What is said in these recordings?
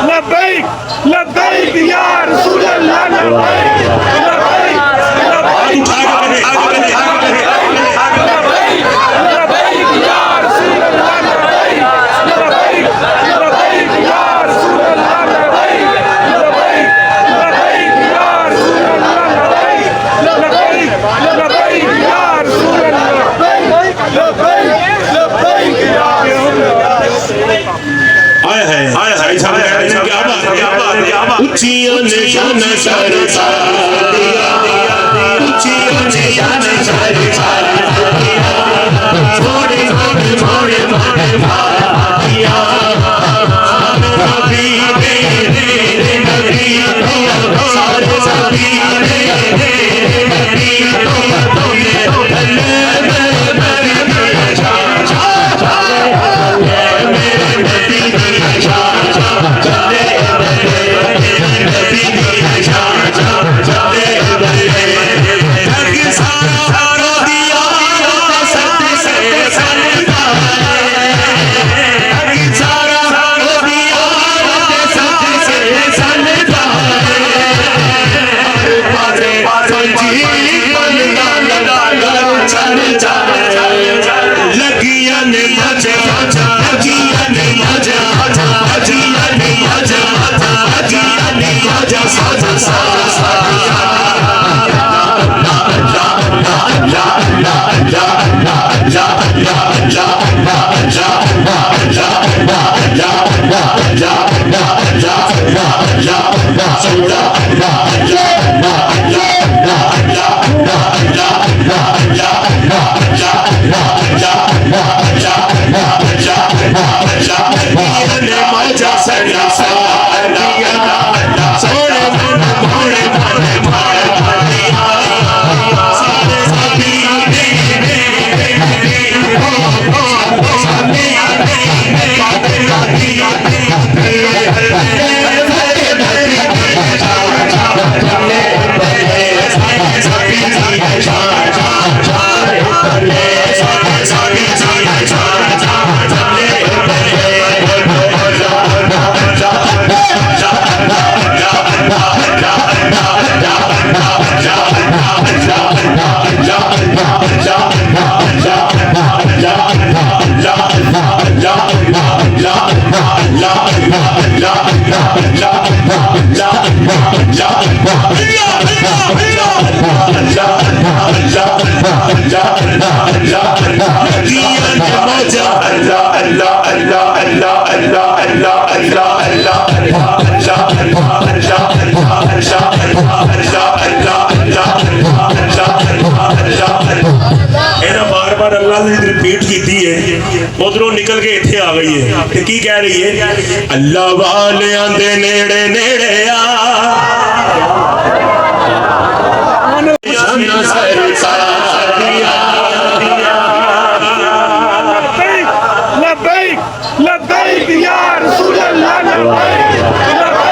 लब्बैक लब्बैक या रसूल अल्लाह लब्बैक उचियों ने शान सरकार दिया, उचियों ने शान सरकार दिया, छोड़े छोड़े छोड़े छोड़े भाइया, नबी मेरे नबी सारे सभी मेरे नबी उधरों निकल के इत्थे आ गई है ते की कह रही है अल्लाह वालियां दे नेड़े नेड़े आ लब्बैक लब्बैक या रसूल अल्लाह लब्बैक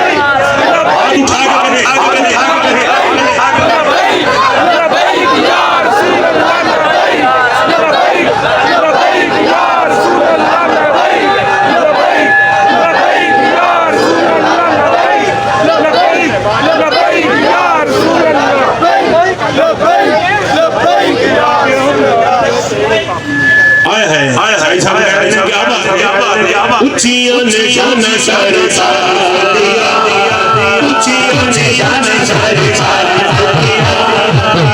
उचियों ने शान सरकार दिया, उचियों ने शान सरकार दिया,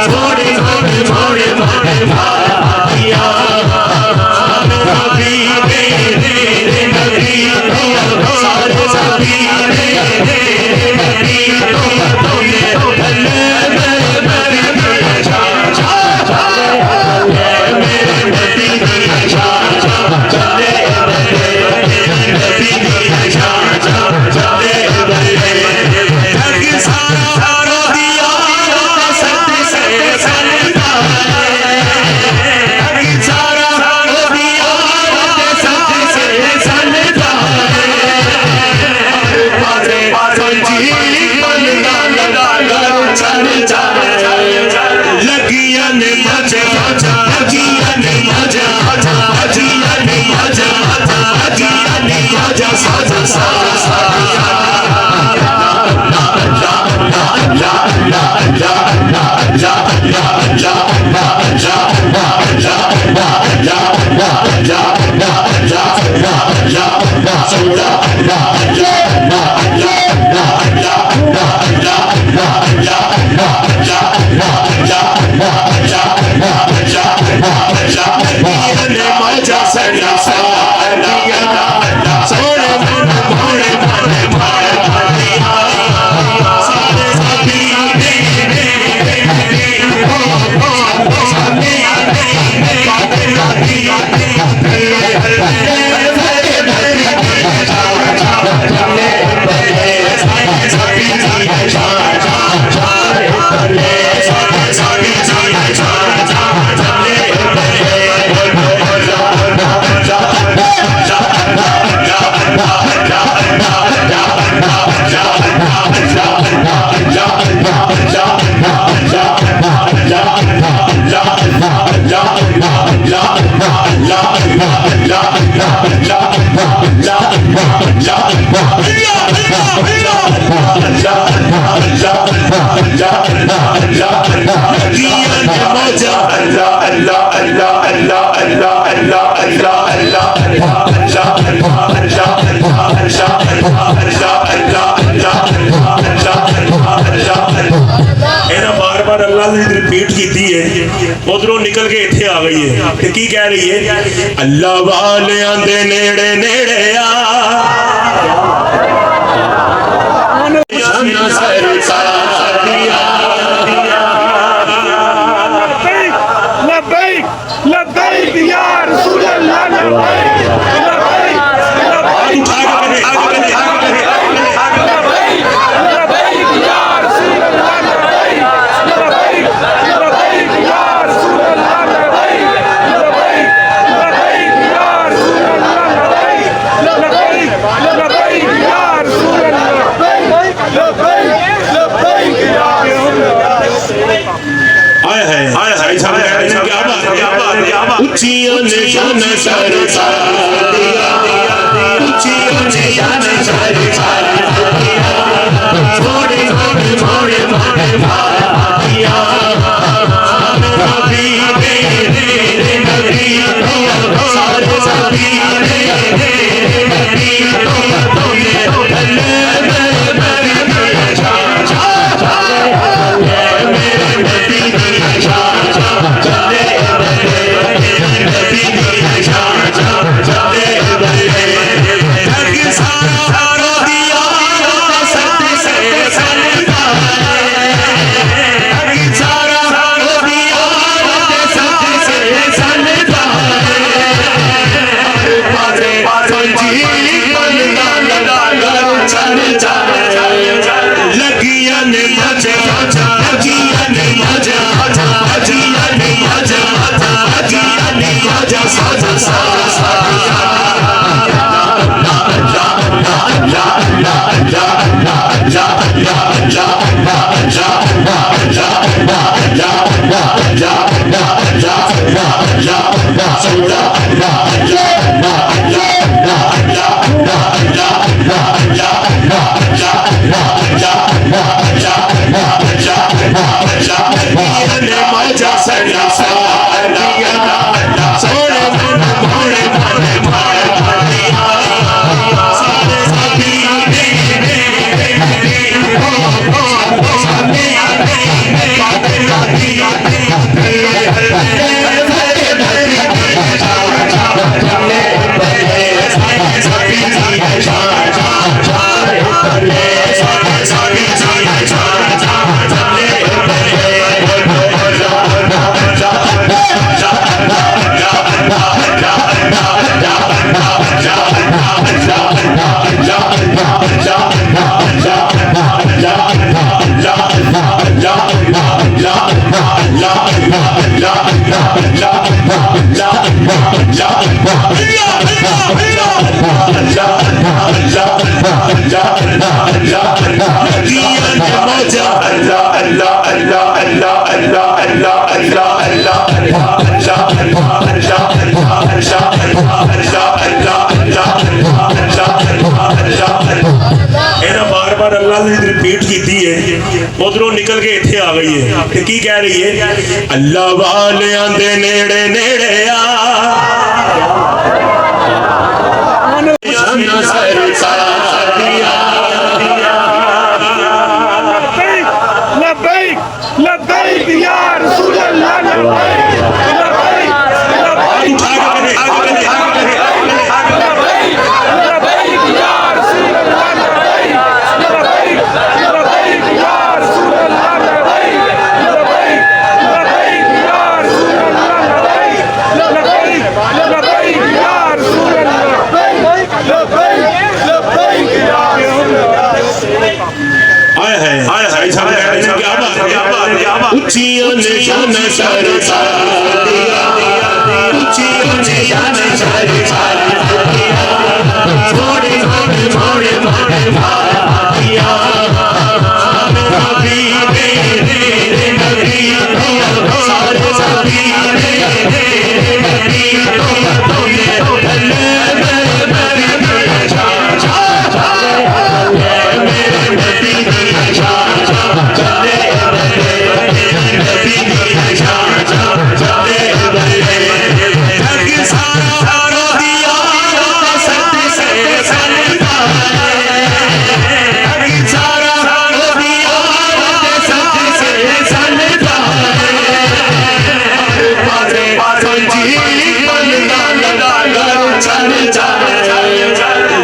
छोड़े छोड़े छोड़े छोड़े भाइया, नबी मेरे नबी सारे सभी मेरे नबी बार बार अल्लाह ने रिपीट की है, उधरों निकल के इत्थे आ गई है। ते की कह रही है? अल्लाह वालियां दे नेड़े नेड़े आ लब्बैक लब्बैक या रसूल अल्लाह लब्बैक लब्बैक लब्बैक या रसूल अल्लाह लब्बैक लब्बैक लब्बैक या रसूल अल्लाह लब्बैक लब्बैक लब्बैक या रसूल अल्लाह लब्बैक लब्बैक या रसूल अल्लाह लब्बैक लब्बैक या आए है क्या बात ऊंचियों ने शान सरकार दिया ऊंचियों ने शान सरकार दिया छोड़े छोड़े छोड़े छोड़े भाइया नबी तेरे नबी सारे सभी नबी बार अल्लाह ने रिपीट की है, उधरों निकल के इत्थे आ गई है। ते की कह रही है? अल्लाह वालियां दे नेड़े नेड़े आ लब्बैक लब्बैक या रसूल अल्लाह लब्बैक लब्बैक लब्बैक या रसूल अल्लाह लब्बैक लब्बैक लब्बैक या रसूल अल्लाह लब्बैक लब्बैक लब्बैक या रसूल अल्लाह लब्बैक लब्बैक लब्बैक या रसूल अल्लाह लब्बैक लब्बैक या क्या बात ऊंचियों ने शान सरकार दिया ऊंचियों ने शान सरकार दिया छोड़े छोड़े छोड़े छोड़े भाइया नबी तेरे नबी सारे सभी नबी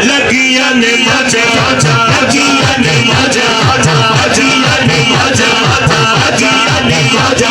लगिया ने मजा लगिया ने मजा लगिया ने मजा लगिया ने मजा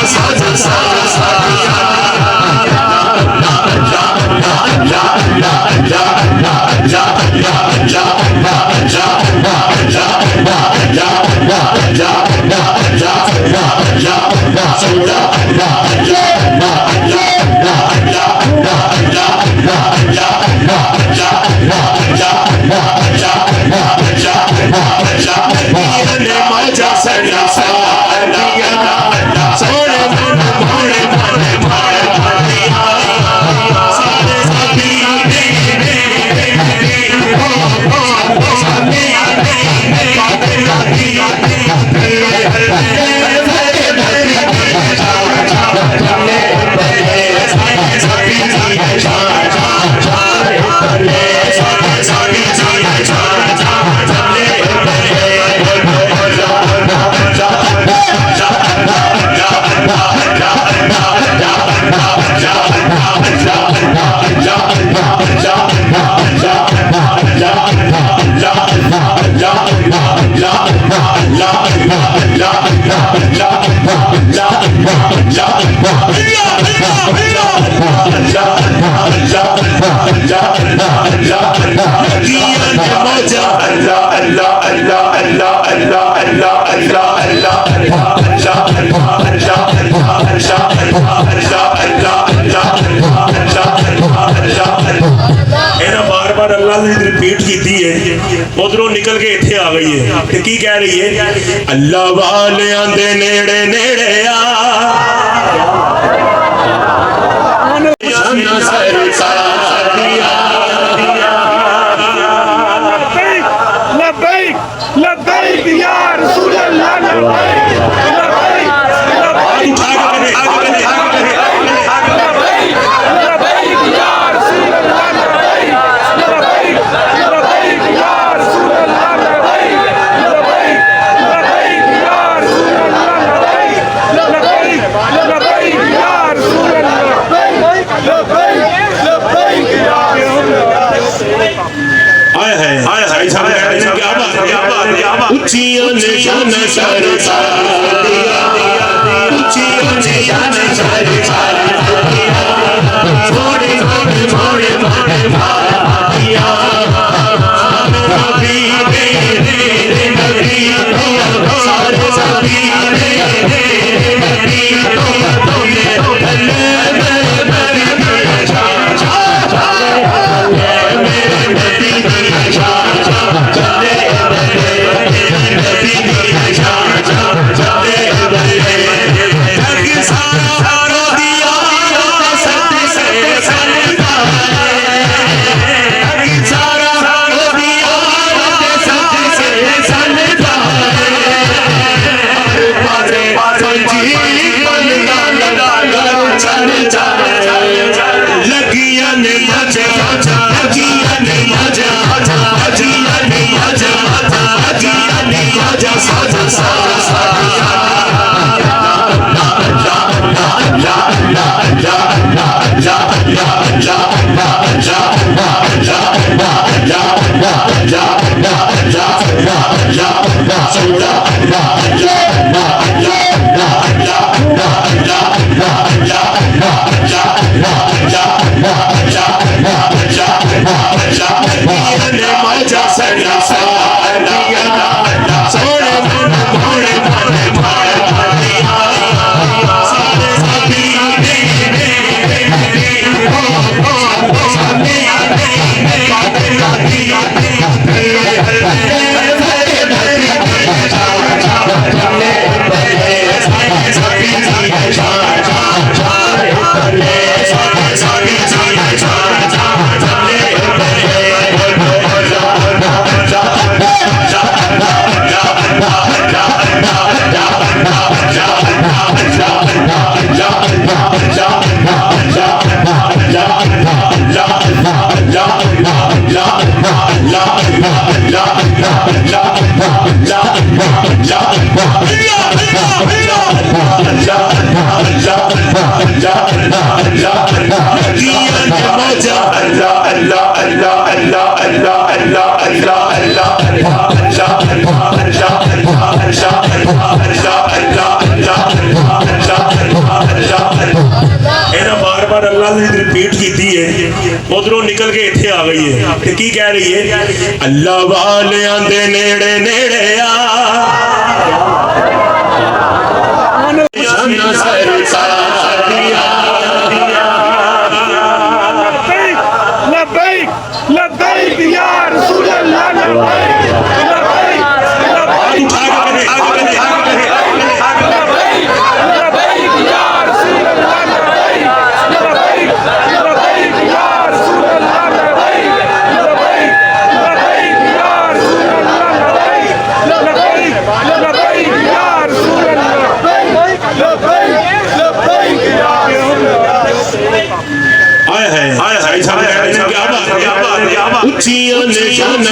साजा साजा रिपीट की है उधरों निकल के इत्थे आ गई है ते की कह रही है अल्लाह वालियां दे नेड़े नेड़े आ लब्बैक लब्बैक या रसूल अल्लाह लब्बैक उचियों ने जान सरसा दिया उचियों ने जान सरसा दिया छोड़े छोड़े छोड़े छोड़े दिया नबी मेरे नबी सारे सभी नबी Allah रिपीट की है उधरों निकल के इत्थे आ गई है ते की कह रही है अल्लाह वालियां दे नेड़े नेड़े आ लब्बैक लब्बैक या रसूल अल्लाह लब्बैक लब्बैक लब्बैक या रसूल अल्लाह लब्बैक लब्बैक लब्बैक या रसूल अल्लाह लब्बैक लब्बैक लब्बैक या रसूल अल्लाह लब्बैक लब्बैक या रसूल अल्लाह लब्बैक लब्बैक या आया है क्या बात क्या बात ऊंचियों ने शान